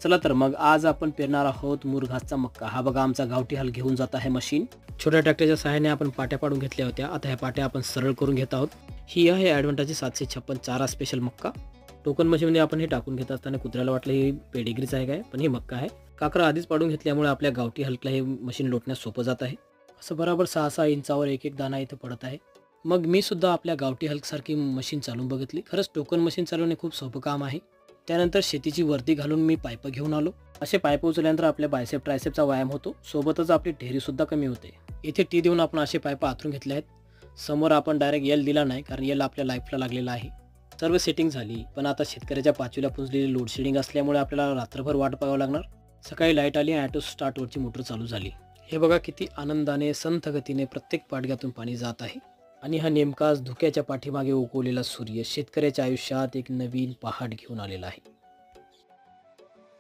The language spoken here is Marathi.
चला तर मग आज आपण पेरणार आहोत मुरघासचा मक्का। हा बघा आमचा गावठी हल घेऊन जात आहे मशीन। छोट्या ट्रॅक्टरच्या सहाय्याने आपण पाट्या पाडून घेतल्या होत्या। आता ह्या पाट्या आपण सरळ करून घेत आहोत। ही आहे ॲडव्हांटेज 756 चारा स्पेशल मक्का। टोकन मशीनमध्ये आपण हे टाकून घेत असताना कुत्र्याला वाटलं ही पेडिग्रीच आहे काय, पण ही मक्का आहे। काकरा आधीच पाडून घेतल्यामुळे आपल्या गावठी हलकला हे मशीन लोटण्यास सोपं जात आहे। असं बरोबर 6-6 इंचावर एक एक दाणा इथं पडत आहे। मग मी सुद्धा आपल्या गावठी हलकसारखी मशीन चालवून बघितली। खरंच टोकन मशीन चालवणे खूप सोपं काम आहे। त्यानंतर शेतीची वर्दी घालून मी पाईप घेऊन आलो। असे पाईप उचलल्यानंतर आपल्या बायसेप ट्रायसेपचा व्यायाम होतो, सोबतच आपली ढेरी सुद्धा कमी होते। इथे टी देऊन आपण असे पाईप आथरून घेतले आहेत। समोर आपण डायरेक्ट एल दिला नाही, कारण एल आपल्या लाईफला लागलेला आहे। सर्व सेटिंग झाली, पण आता शेतकऱ्याच्या पाचवीला पुंजलेली लोडशेडिंग असल्यामुळे आपल्याला रात्रभर वाट पाहावं लागणार। सकाळी लाईट आली आणि ऑटो स्टार्टवरची मोटर चालू झाली। हे बघा किती आनंदाने संथ गतीने प्रत्येक पाडग्यातून पाणी जात आहे। आणि हा नेमकाच धुक्याच्या पाठीमागे उगवलेला सूर्य शेतकऱ्याच्या आयुष्यात एक नवीन पहाट घेऊन आलेला आहे।